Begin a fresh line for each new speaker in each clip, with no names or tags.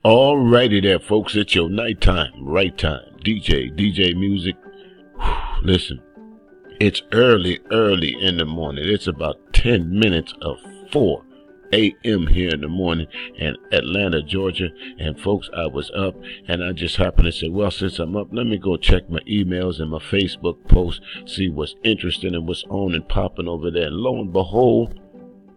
Alrighty there, folks. It's your nighttime, right time. DJ Music. Listen, it's early in the morning. It's about 10 minutes of 4 a.m. here in the morning in Atlanta, Georgia. And folks, I was up and I just happened to say, well, since I'm up, let me go check my emails and my Facebook posts, see what's interesting and what's on and popping over there. And lo and behold,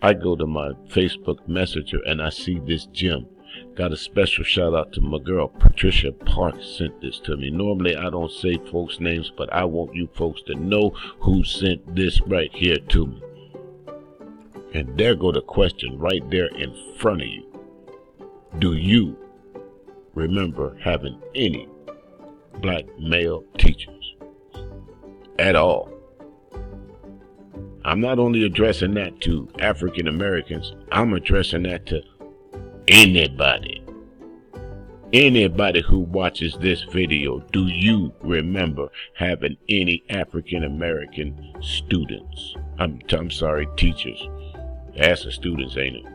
I go to my Facebook Messenger and I see this gem. Got a special shout out to my girl Patricia Park sent this to me. Normally I don't say folks' names, but I want you folks to know who sent this right here to me. And there go the question right there in front of you. Do you remember having any black male teachers at all? I'm not only addressing that to African Americans, I'm addressing that to anybody who watches this video. Do you remember having any African American students? I'm sorry, teachers. Ask the students, ain't it?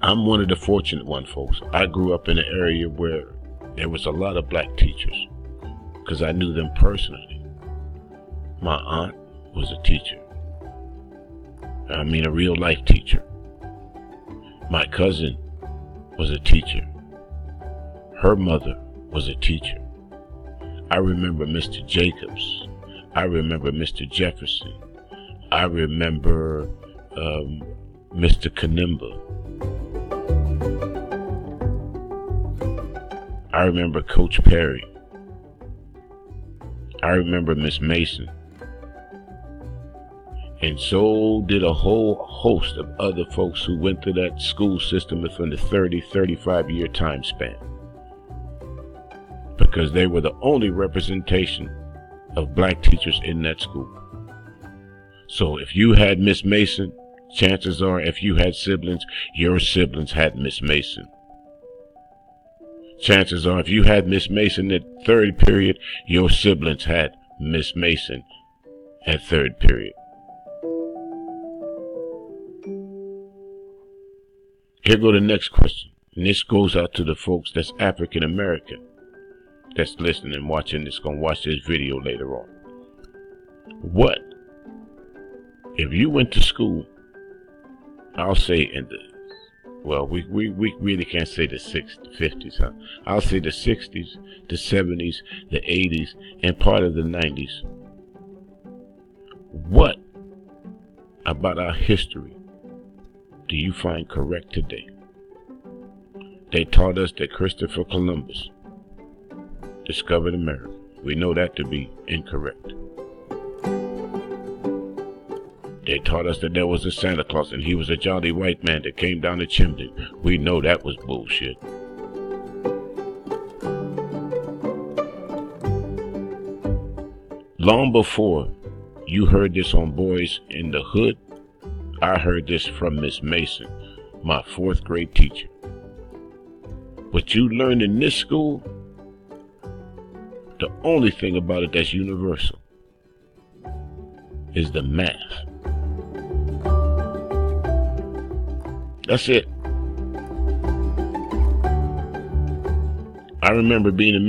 I'm one of the fortunate ones, folks. I grew up in an area where there was a lot of black teachers because I knew them personally. My aunt was a teacher. I mean, a real life teacher. My cousin was a teacher. Her mother was a teacher. I remember Mr. Jacobs. I remember Mr. Jefferson. I remember Mr. Kanimba. I remember Coach Perry. I remember Miss Mason. And so did a whole host of other folks who went through that school system within the 35 year time span. Because they were the only representation of black teachers in that school. So if you had Miss Mason, chances are if you had siblings, your siblings had Miss Mason. Chances are if you had Miss Mason at third period, your siblings had Miss Mason at third period. Here go the next question, and this goes out to the folks that's African American, that's listening and watching this, gonna watch this video later on. What if you went to school, I'll say in the, well, we really can't say the 50s, huh? I'll say the 60s, the 70s, the 80s, and part of the 90s. What about our history do you find correct today? They taught us that Christopher Columbus discovered America. We know that to be incorrect. They taught us that there was a Santa Claus and he was a jolly white man that came down the chimney. We know that was bullshit. Long before you heard this on Boys in the Hood, I heard this from Miss Mason, my 4th grade teacher. What you learned in this school, the only thing about it that's universal is the math. That's it. I remember being in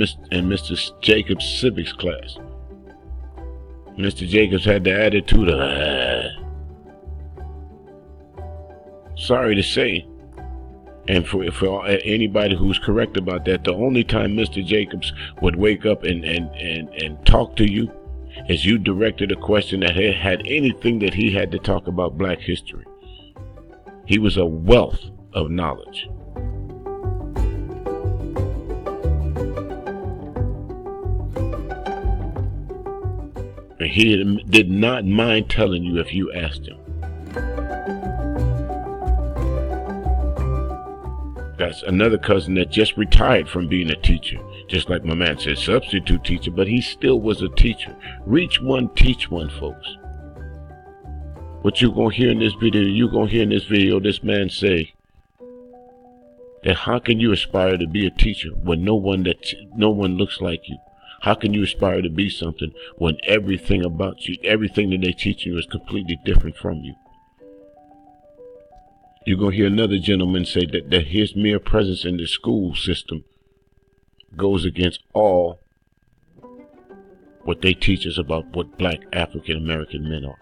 Mr. Jacobs' civics class. Mr. Jacobs had the attitude of, sorry to say, and for anybody who's correct about that, the only time Mr. Jacobs would wake up and talk to you is you directed a question that had anything that he had to talk about black history. He was a wealth of knowledge. And he did not mind telling you if you asked him. That's another cousin that just retired from being a teacher. Just like my man said, substitute teacher, but he still was a teacher. Reach one, teach one, folks. What you gonna hear in this video, this man say that how can you aspire to be a teacher when no one looks like you? How can you aspire to be something when everything about you, everything that they teach you is completely different from you? You're going to hear another gentleman say that his mere presence in the school system goes against all what they teach us about what black African American men are.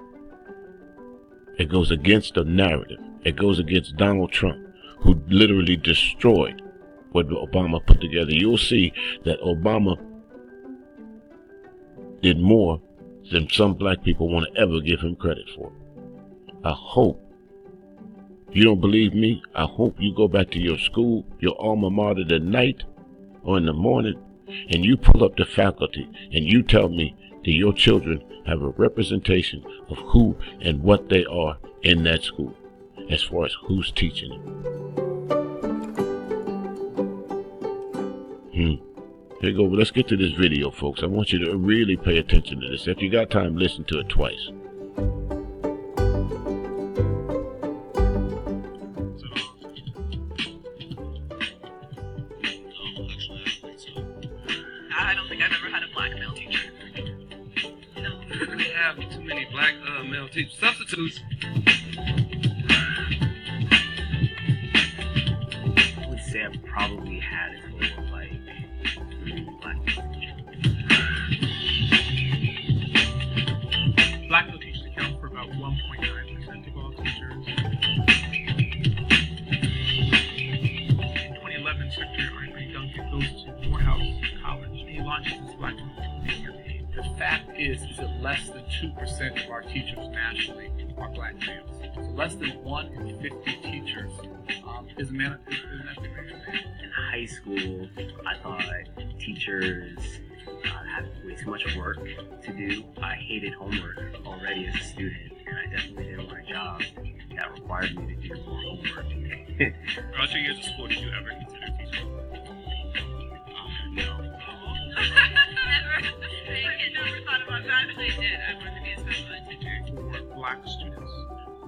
It goes against the narrative. It goes against Donald Trump, who literally destroyed what Obama put together. You'll see that Obama did more than some black people want to ever give him credit for. I hope, if you don't believe me, I hope you go back to your school, your alma mater tonight or in the morning, and you pull up the faculty and you tell me that your children have a representation of who and what they are in that school, as far as who's teaching them. Here you go. Let's get to this video, folks. I want you to really pay attention to this. If you got time, listen to it twice.
I don't think I've ever had a black male teacher. No.
They have too many black male teachers. Substitutes.
I would say I've probably had a total of like 3 black male teachers.
Black male teachers account for about 1.9% of all teachers. In 2011, Secretary Andre Duncan goes to Morehouse College. He launches this Black Teacher campaign. The fact is that less than 2% of our teachers nationally are black males. So less than 1 in 50 teachers is an African American man.
In high school, I thought teachers had way too much work to do. I hated homework already as a student, and I definitely didn't want a job that required me to do more homework.
Throughout your years of school, did you ever consider teaching?
No.
I never thought about that, but I did. I wanted to be a special ed teacher.
For black students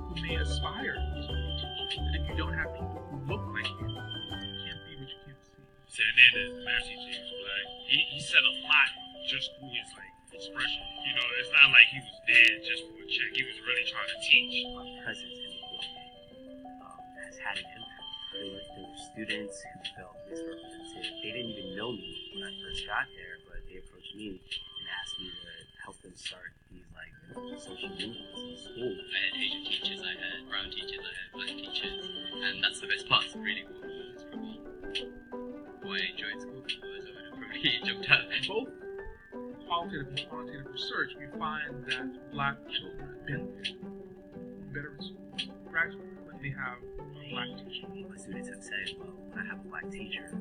who may aspire to teach, and if you don't have people who look like you can't be what you can't see.
So Hernandez, the math teacher, he was black. He said a lot just through his expression. You know, it's not like he was there just for a check. He was really trying to teach.
My presence in the building has had an impact. There were students who felt misrepresented. They didn't even know me when I first got there, but they approached me and asked me to help them start these social movements in school.
I had Asian teachers, I had brown teachers, I had black teachers, and that's the best part. It's really cool. It's probably why I enjoyed school, because I would have probably jumped out.
Both qualitative and quantitative research, we find that black children benefit better in school, gradually, when they have a black teacher.
My students have said, well, when I have a black teacher,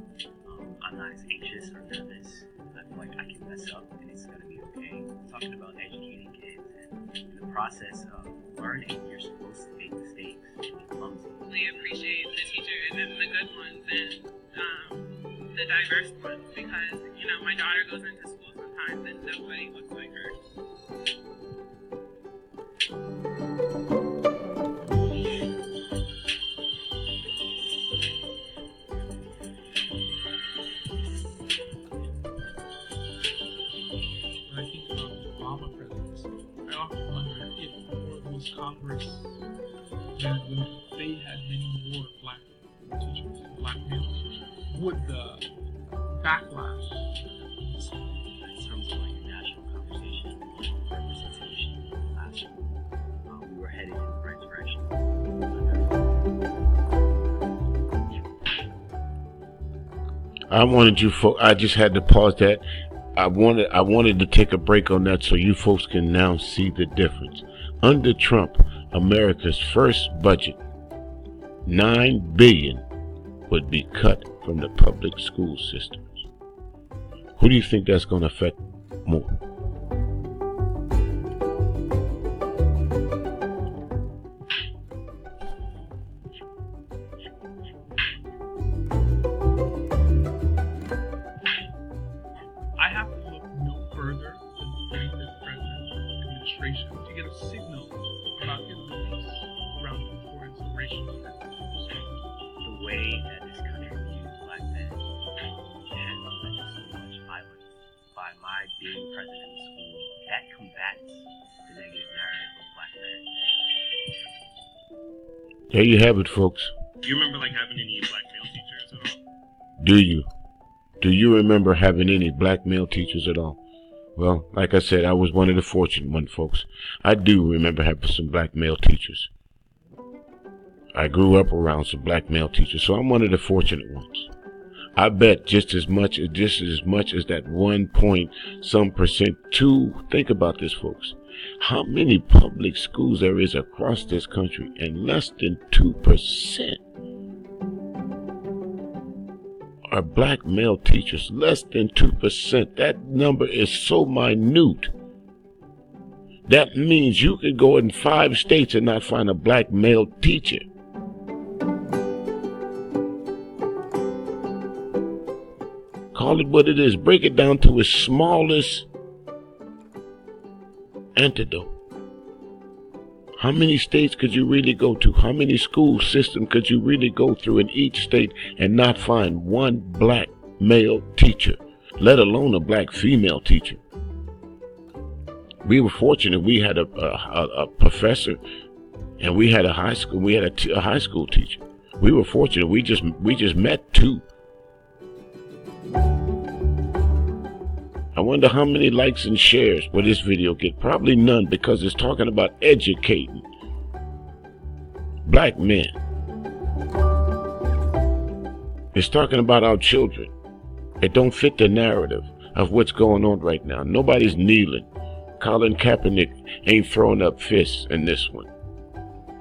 I'm not as anxious or nervous. I feel like I can mess up and it's going to be okay. Talking about educating kids, and in the process of learning, you're supposed to make mistakes and be clumsy.
We appreciate the teachers and the good ones and the diverse ones because, my daughter goes into school sometimes and nobody looks like her.
When I think about the Obama presidency, I often wonder if for those Congress men and women, they had many more black teachers, black male teachers, would the backlash
In terms of a national conversation on representation in the classroom, we were headed in the right direction.
I wanted you folks, I just had to pause that. I wanted to take a break on that so you folks can now see the difference. Under Trump, America's first budget, $9 billion would be cut from the public school systems. Who do you think that's going to affect more?
I have to look no further than the 35th president's administration to get a signal about his beliefs around the importance of racial justice.
The way that this country views black men has led to so much violence. By my being president of the school, that combats the negative narrative of black men.
There you have it, folks.
Do you remember like having any black male teachers at all?
Do you? Do you remember having any black male teachers at all? Well, like I said, I was one of the fortunate ones, folks. I do remember having some black male teachers. I grew up around some black male teachers, so I'm one of the fortunate ones. I bet just as much as that 1% too. Think about this, folks. How many public schools there is across this country, and less than 2% are black male teachers. Less than 2%. That number is so minute. That means you could go in 5 states and not find a black male teacher. Call it what it is. Break it down to its smallest antidote. How many states could you really go to? How many school systems could you really go through in each state and not find one black male teacher, let alone a black female teacher? We were fortunate. We had a professor, and we had a high school. We had a high school teacher. We were fortunate. We just met 2. I wonder how many likes and shares will this video get. Probably none, because it's talking about educating black men. It's talking about our children. It don't fit the narrative of what's going on right now. Nobody's kneeling. Colin Kaepernick ain't throwing up fists in this one.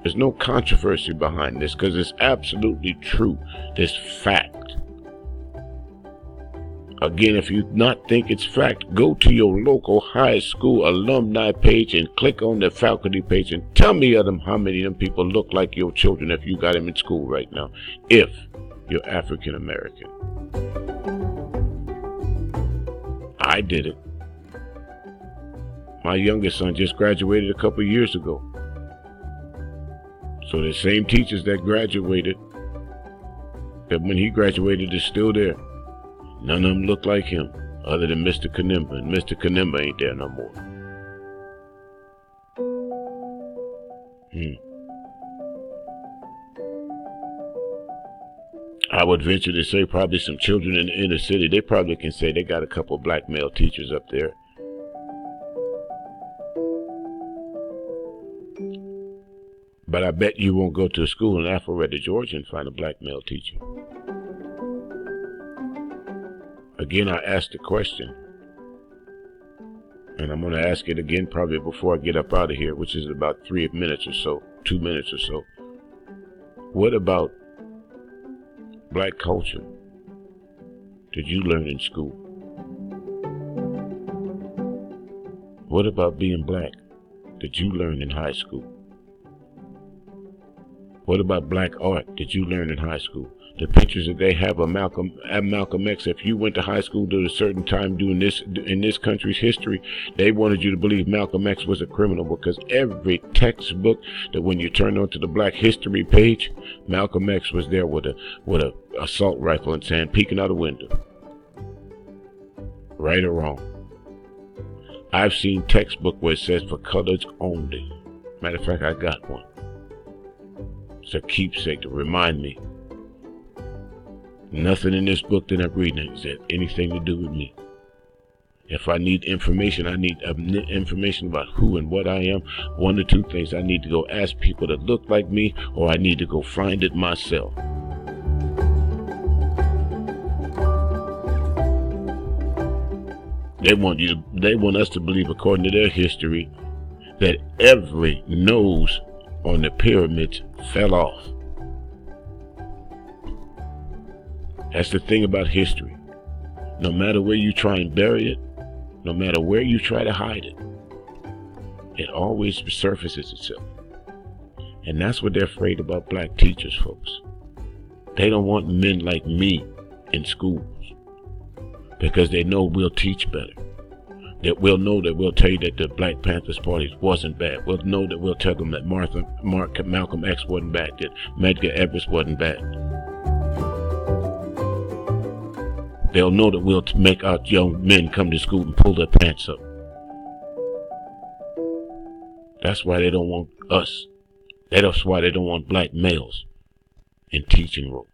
There's no controversy behind this, because it's absolutely true. This fact. Again, if you not think it's fact, go to your local high school alumni page and click on the faculty page and tell me how many of them people look like your children if you got them in school right now, if you're African American. I did it. My youngest son just graduated a couple years ago. So the same teachers that graduated, that when he graduated, is still there. None of them look like him, other than Mr. Kanimba, and Mr. Kanimba ain't there no more. I would venture to say probably some children in the inner city, they probably can say they got a couple black male teachers up there. But I bet you won't go to a school in Alpharetta, Georgia and find a black male teacher. Again, I asked the question, and I'm going to ask it again probably before I get up out of here, which is about 3 minutes or so, 2 minutes or so. What about black culture did you learn in school? What about being black did you learn in high school? What about black art did you learn in high school? The pictures that they have of Malcolm X, if you went to high school at a certain time in this country's history, they wanted you to believe Malcolm X was a criminal, because every textbook that when you turn onto the Black History page, Malcolm X was there with a assault rifle in his hand, peeking out a window. Right or wrong? I've seen textbook where it says for colors only. Matter of fact, I got one. It's a keepsake to remind me. Nothing in this book that I'm reading has anything to do with me. If I need information, I need information about who and what I am. One or two things. I need to go ask people that look like me, or I need to go find it myself. They want us to believe, according to their history, that every nose on the pyramids fell off. That's the thing about history. No matter where you try and bury it, no matter where you try to hide it, it always resurfaces itself. And that's what they're afraid about black teachers, folks. They don't want men like me in schools, because they know we'll teach better. That we'll know that we'll tell you that the Black Panthers Party wasn't bad. We'll know that we'll tell them that Malcolm X wasn't bad, that Medgar Evers wasn't bad. They'll know that we'll make our young men come to school and pull their pants up. That's why they don't want us That's why they don't want black males in teaching roles.